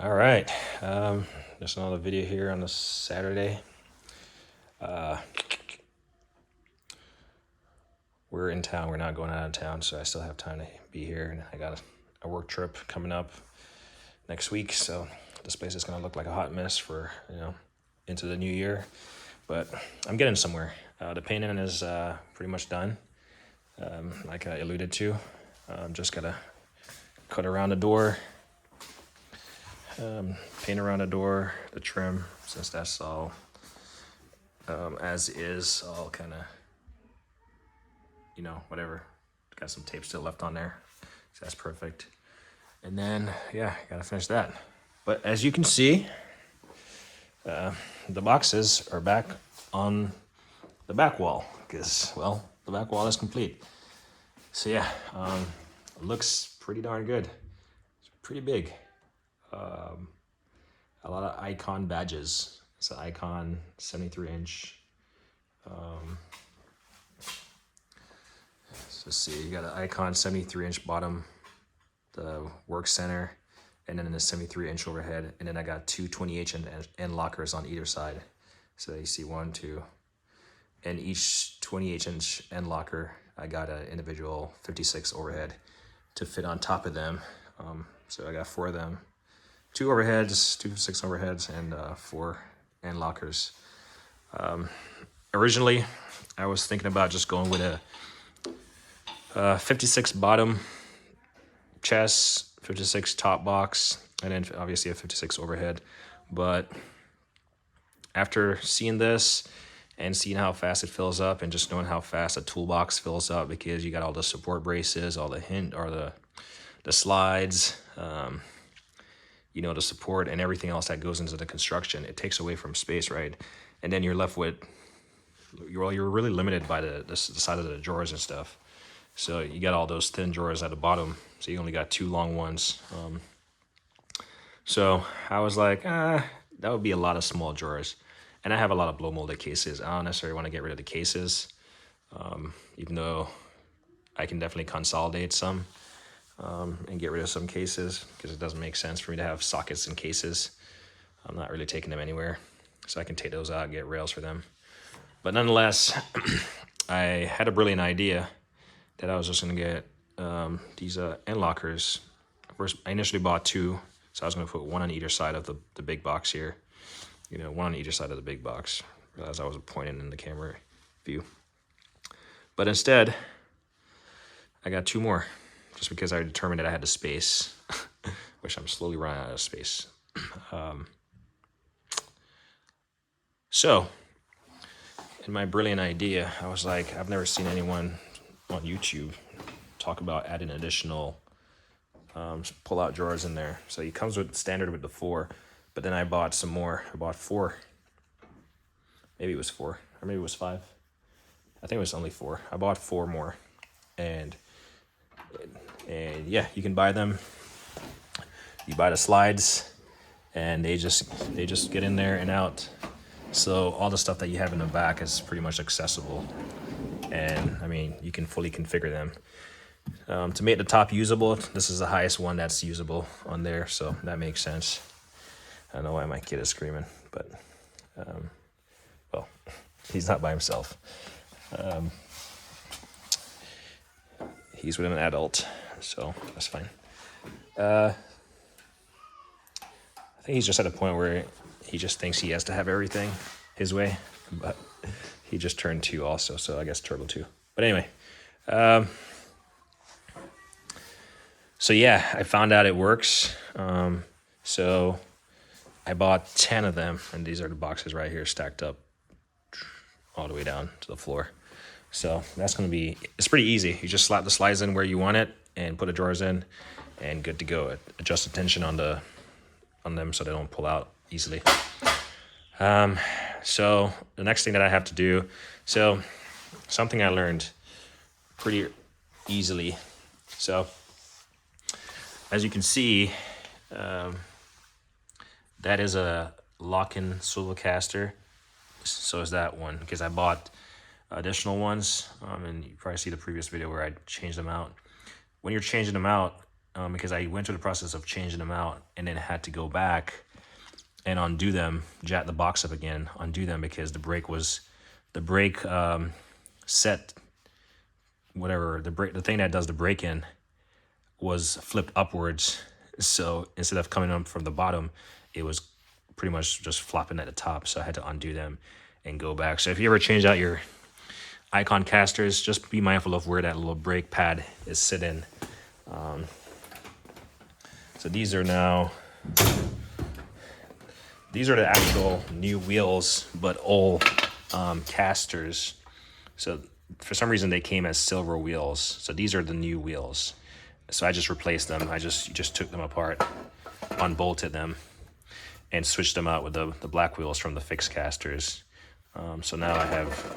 All right, just another video here on a Saturday. We're in town. We're not going out of town, so I still have time to be here. And I got a work trip coming up next week, so this place is gonna look like a hot mess for into the new year. But I'm getting somewhere. The painting is pretty much done, like I alluded to. Just gotta cut around the door. Paint around the door, the trim, since that's all as is, all kind of, whatever. Got some tape still left on there, so that's perfect. And then, yeah, gotta finish that. But as you can see, the boxes are back on the back wall because, well, the back wall is complete. So yeah, it looks pretty darn good. It's pretty big. A lot of icon badges. It's an icon 73-inch. So let's see, you got an icon 73-inch bottom, the work center, and then a 73-inch overhead. And then I got two 28-inch end lockers on either side. So you see 1, 2, and each 28-inch end locker, I got an individual 56 overhead to fit on top of them. So I got 4 of them. 2 overheads, 2 6 overheads, and 4 end lockers. Originally, I was thinking about just going with a 56 bottom chest, 56 top box, and then obviously a 56 overhead. But after seeing this and seeing how fast it fills up, and just knowing how fast a toolbox fills up, because you got all the support braces, all the the slides, the support and everything else that goes into the construction, it takes away from space, right? And then you're left with, you're really limited by the side of the drawers and stuff. So you got all those thin drawers at the bottom, so you only got 2 long ones. So I was like, that would be a lot of small drawers. And I have a lot of blow molded cases. I don't necessarily want to get rid of the cases, even though I can definitely consolidate some. And get rid of some cases, because it doesn't make sense for me to have sockets and cases. I'm not really taking them anywhere, so I can take those out and get rails for them. But nonetheless, I had a brilliant idea that I was just going to get these end lockers. First, I initially bought 2, so I was going to put 1 on either side of the big box here. 1 on either side of the big box, as I was pointing in the camera view. But instead, I got 2 more. Just because I determined that I had the space, which I'm slowly running out of space. So, in my brilliant idea, I was like, I've never seen anyone on YouTube talk about adding additional pull-out drawers in there. So it comes with standard with the 4, but then I bought some more. I bought 4. Maybe it was 4, or maybe it was 5. I think it was only 4. I bought 4 more, and yeah, you can buy them. You buy the slides, and they just get in there and out. So all the stuff that you have in the back is pretty much accessible, and I mean, you can fully configure them. To make the top usable, this is the highest one that's usable on there, so that makes sense. I don't know why my kid is screaming, but well, he's not by himself. He's with an adult, so that's fine. I think he's just at a point where he just thinks he has to have everything his way, but he just turned 2 also, so I guess Turbo 2. But anyway, so yeah, I found out it works. So I bought 10 of them, and these are the boxes right here stacked up all the way down to the floor. So that's going to be, it's pretty easy. You just slap the slides in where you want it and put the drawers in, and good to go. Adjust the tension on them so they don't pull out easily. So the next thing that I have to do, so something I learned pretty easily. So as you can see, that is a lock-in swivel caster. So is that one, because I bought additional ones, and you probably see the previous video where I changed them out. When you're changing them out, because I went through the process of changing them out and then had to go back and undo them, jack the box up again, undo them because the brake set, whatever, the thing that does the brake in was flipped upwards. So instead of coming up from the bottom, it was pretty much just flopping at the top. So I had to undo them and go back. So if you ever change out your Icon casters, just be mindful of where that little brake pad is sitting. So these are the actual new wheels, but old casters. So for some reason they came as silver wheels. So these are the new wheels. So I just replaced them. I just took them apart, unbolted them, and switched them out with the black wheels from the fixed casters. So now I have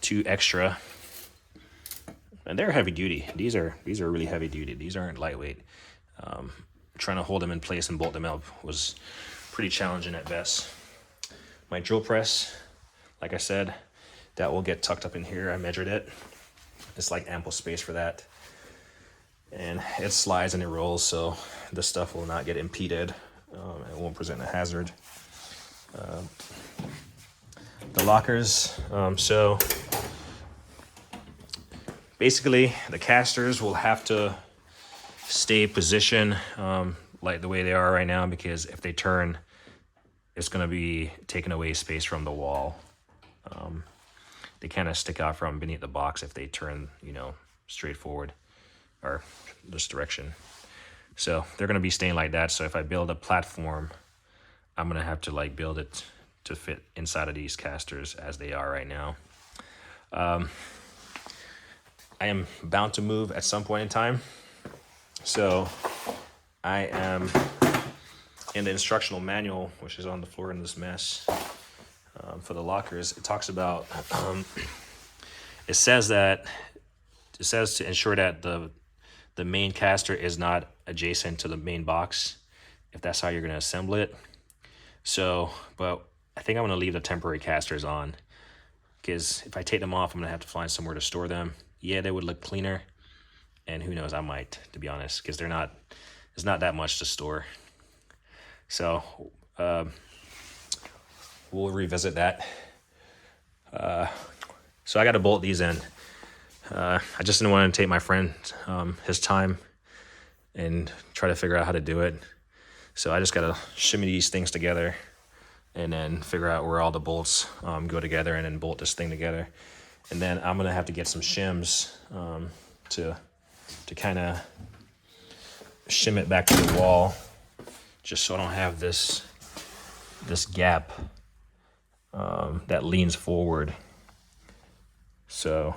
2 extra, and they're heavy duty. These are really heavy duty. These aren't lightweight. Trying to hold them in place and bolt them up was pretty challenging at best. My drill press, like I said, that will get tucked up in here. I measured it. It's like ample space for that. And it slides and it rolls, so the stuff will not get impeded. It won't present a hazard. The lockers, so basically the casters will have to stay positioned like the way they are right now, because if they turn, it's going to be taking away space from the wall. They kind of stick out from beneath the box if they turn, straight forward or this direction. So they're going to be staying like that. So if I build a platform, I'm going to have to build it to fit inside of these casters as they are right now. I am bound to move at some point in time. So I am in the instructional manual, which is on the floor in this mess, for the lockers. It talks about, it says to ensure that the main caster is not adjacent to the main box, if that's how you're going to assemble it. So, but I think I'm going to leave the temporary casters on, because if I take them off, I'm going to have to find somewhere to store them. Yeah, they would look cleaner, and who knows, I might, to be honest, because there's not that much to store. So we'll revisit that. So I got to bolt these in. I just didn't want to take my friend his time and try to figure out how to do it. So I just got to shimmy these things together and then figure out where all the bolts go together, and then bolt this thing together. And then I'm going to have to get some shims to kind of shim it back to the wall, just so I don't have this gap that leans forward. So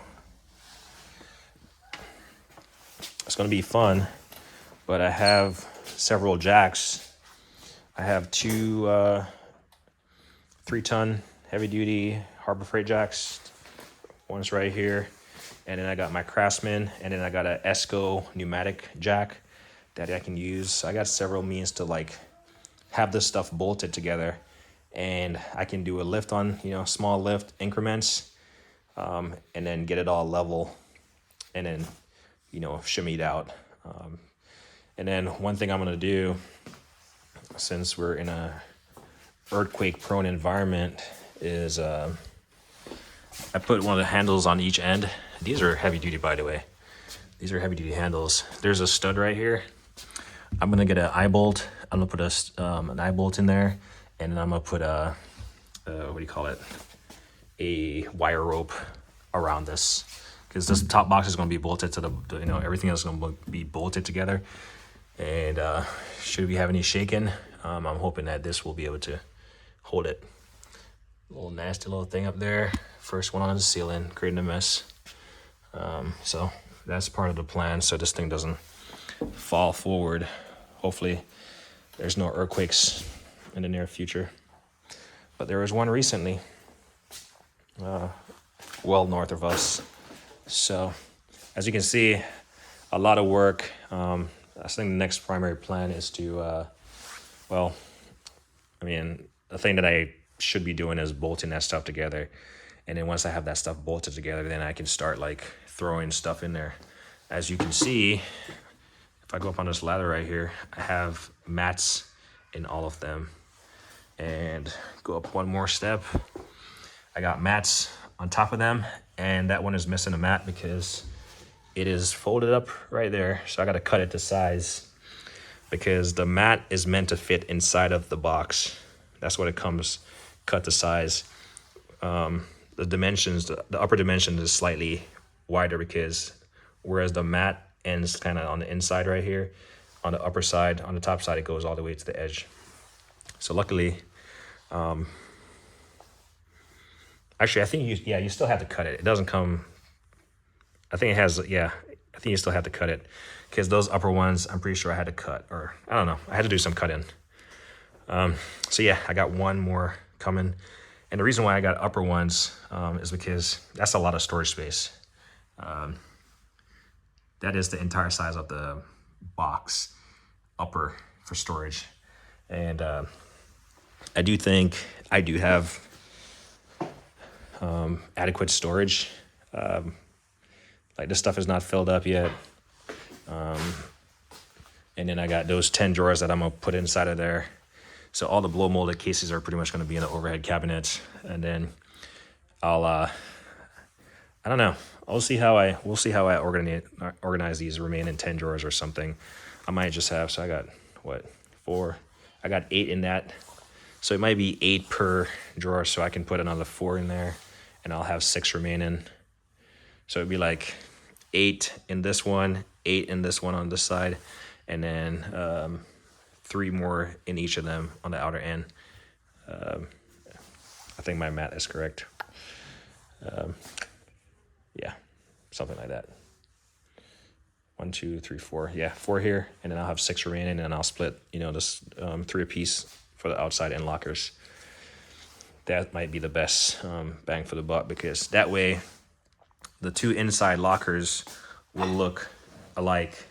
it's going to be fun, but I have several jacks. I have 2 3-ton heavy-duty Harbor Freight jacks. One's right here, and then I got my Craftsman, and then I got a Esco pneumatic jack that I can use. I got several means to have this stuff bolted together, and I can do a lift on, small lift increments, and then get it all level, and then, shimmy it out. And then one thing I'm gonna do, since we're in a earthquake prone environment, is I put one of the handles on each end. These are heavy duty, by the way. These are heavy duty handles. There's a stud right here. I'm gonna get an eye bolt. I'm gonna put an eye bolt in there, and then I'm gonna put a wire rope around this, because this top box is gonna be bolted to the everything else is gonna be bolted together. And should we have any shaking, I'm hoping that this will be able to hold it. Little nasty little thing up there. First one on the ceiling, creating a mess. So that's part of the plan, so this thing doesn't fall forward. Hopefully there's no earthquakes in the near future. But there was one recently, well north of us. So as you can see, a lot of work. I think the next primary plan is to, the thing that I should be doing is bolting that stuff together. And then once I have that stuff bolted together, then I can start throwing stuff in there. As you can see, if if I go up on this ladder right here, I have mats in all of them. And go up one more step, I got mats on top of them, and that one is missing a mat because it is folded up right there. So I got to cut it to size because the mat is meant to fit inside of the box. That's what it comes cut to size. The dimensions, the upper dimension is slightly wider because whereas the mat ends kind of on the inside right here, on the upper side, on the top side, it goes all the way to the edge. So luckily, actually, I think you still have to cut it. It doesn't come, I think it has, I think you still have to cut it because those upper ones, I'm pretty sure I had to cut, or I don't know, I had to do some cutting. So yeah, I got one more coming. And the reason why I got upper ones is because that's a lot of storage space. That is the entire size of the box, upper for storage. And I do think I do have adequate storage. Like this stuff is not filled up yet. And then I got those 10 drawers that I'm gonna put inside of there. So all the blow molded cases are pretty much gonna be in the overhead cabinet. And then I'll, I don't know. We'll see how I organize these remaining 10 drawers or something. I might just have, so I got what, 4? I got 8 in that. So it might be 8 per drawer, so I can put another 4 in there, and I'll have 6 remaining. So it'd be like 8 in this one, 8 in this one on this side, and then 3 more in each of them on the outer end. I think my math is correct. Yeah, something like that. 1, 2, 3, 4. Yeah, 4 here, and then I'll have 6 remaining, and then I'll split, this 3 apiece for the outside end lockers. That might be the best bang for the buck because that way the 2 inside lockers will look alike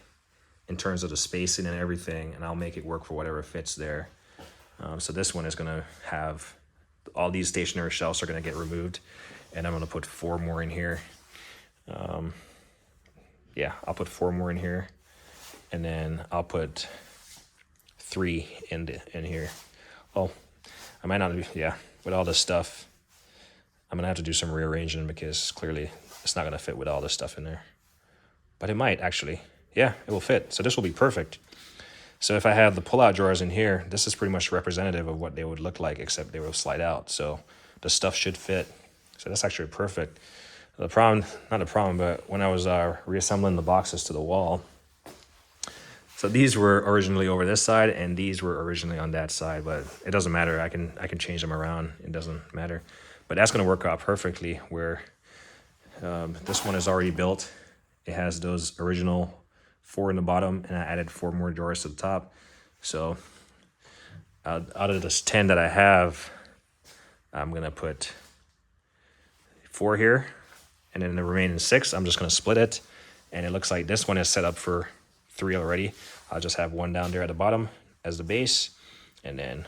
in terms of the spacing and everything, and I'll make it work for whatever fits there. So this one is gonna have, all these stationary shelves are gonna get removed, and I'm gonna put 4 more in here. Yeah, I'll put 4 more in here, and then I'll put 3 in here. Well, I might not be, with all this stuff, I'm gonna have to do some rearranging because clearly it's not gonna fit with all this stuff in there. But it might actually, yeah, it will fit. So this will be perfect. So if I have the pull-out drawers in here, this is pretty much representative of what they would look like, except they will slide out. So the stuff should fit. So that's actually perfect. The problem, not the problem, but when I was reassembling the boxes to the wall, so these were originally over this side and these were originally on that side, but it doesn't matter. I can change them around. It doesn't matter. But that's going to work out perfectly where this one is already built. It has those original 4 in the bottom, and I added 4 more drawers to the top. So out of this 10 that I have, I'm going to put 4 here, and then the remaining 6, I'm just going to split it. And it looks like this one is set up for 3 already. I'll just have 1 down there at the bottom as the base, and then,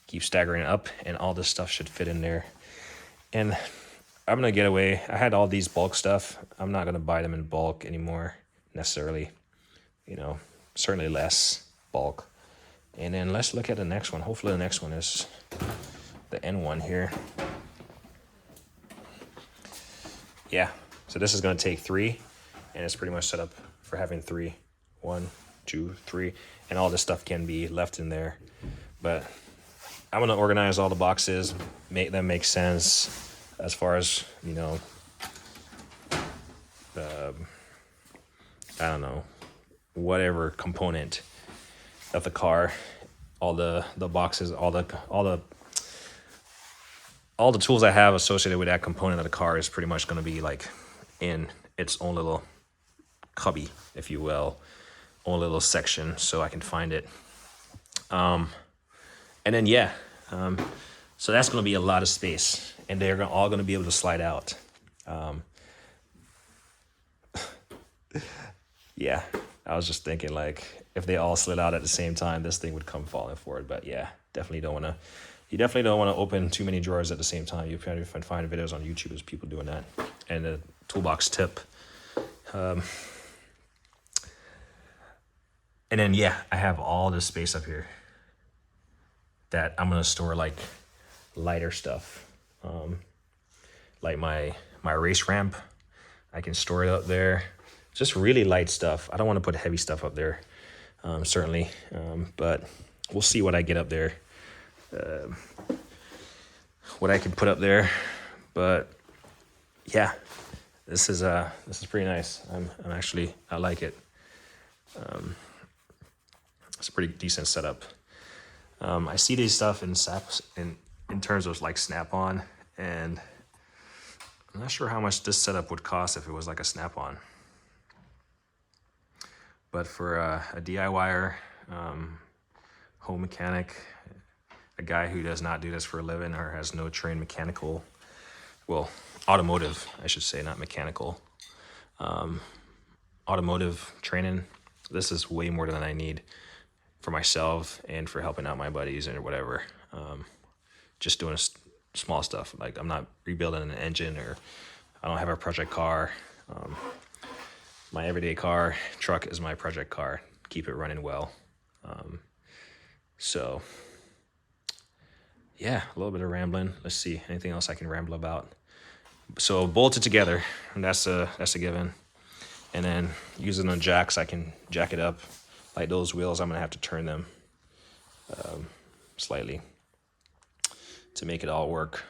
keep staggering up, and all this stuff should fit in there. And I'm gonna get away. I had all these bulk stuff. I'm not gonna buy them in bulk anymore necessarily. Certainly less bulk. And then let's look at the next one. Hopefully the next one is the N1 here. Yeah, so this is gonna take 3, and it's pretty much set up for having 3. 1, 2, 3, and all this stuff can be left in there. But I'm gonna organize all the boxes, make them make sense as far as, I don't know, whatever component of the car, all the boxes, all the tools I have associated with that component of the car is pretty much gonna be like in its own little cubby, if you will, own little section, so I can find it. And then so that's going to be a lot of space, and they're all going to be able to slide out. Yeah, I was just thinking like if they all slid out at the same time, this thing would come falling forward. But yeah, you definitely don't want to open too many drawers at the same time. You can find videos on YouTube of people doing that. And a toolbox tip. And then, yeah, I have all this space up here that I'm gonna store like lighter stuff. Like my race ramp, I can store it up there. Just really light stuff. I don't want to put heavy stuff up there, certainly. But we'll see what I get up there, what I can put up there. But yeah, this is pretty nice. I like it. It's a pretty decent setup. I see these stuff in terms of like Snap-on, and I'm not sure how much this setup would cost if it was like a Snap-on. But for a DIYer, home mechanic, a guy who does not do this for a living or has no trained mechanical, well, automotive, I should say, not mechanical, automotive training, this is way more than I need for myself and for helping out my buddies or whatever. Just doing small stuff. Like I'm not rebuilding an engine, or I don't have a project car. My everyday truck is my project car. Keep it running well. So yeah, a little bit of rambling. Let's see, anything else I can ramble about. So bolted together, and that's a given. And then using the jacks, I can jack it up. Like those wheels, I'm gonna have to turn them slightly to make it all work.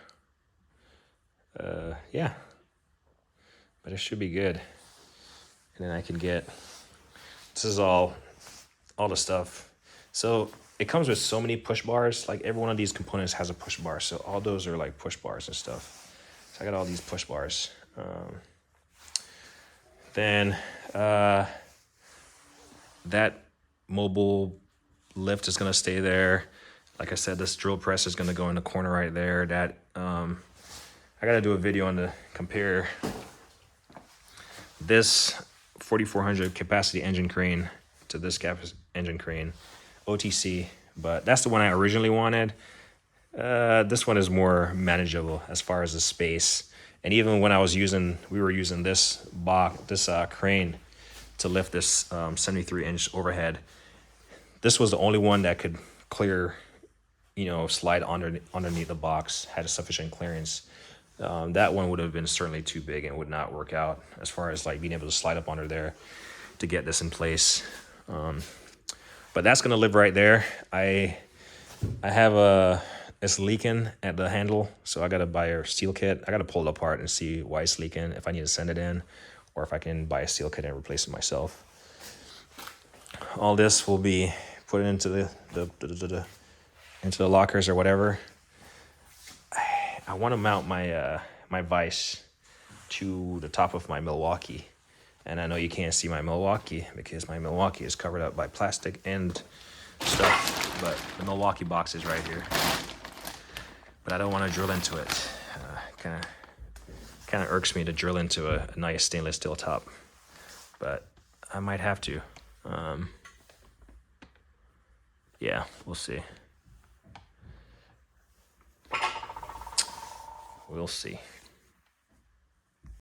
Yeah, but it should be good. And then I can get, this is all the stuff. So it comes with so many push bars. Like every one of these components has a push bar. So all those are like push bars and stuff. So I got all these push bars. Then that mobile lift is gonna stay there. Like I said, this drill press is gonna go in the corner right there. That I gotta do a video on the compare this 4400 capacity engine crane to this engine crane, OTC, but that's the one I originally wanted. This one is more manageable as far as the space. And even when we were using this crane to lift this 73-inch overhead, this was the only one that could clear, slide underneath the box, had a sufficient clearance. That one would have been certainly too big and would not work out as far as like being able to slide up under there to get this in place. But that's gonna live right there. I have it's leaking at the handle, so I gotta buy a steel kit. I gotta pull it apart and see why it's leaking, if I need to send it in, or if I can buy a steel kit and replace it myself. All this will be put into the lockers or whatever. I want to mount my my vise to the top of my Milwaukee, and I know you can't see my Milwaukee because my Milwaukee is covered up by plastic and stuff, but the Milwaukee box is right here. But I don't want to drill into it. Kind of irks me to drill into a nice stainless steel top, but I might have to. Yeah, we'll see. We'll see.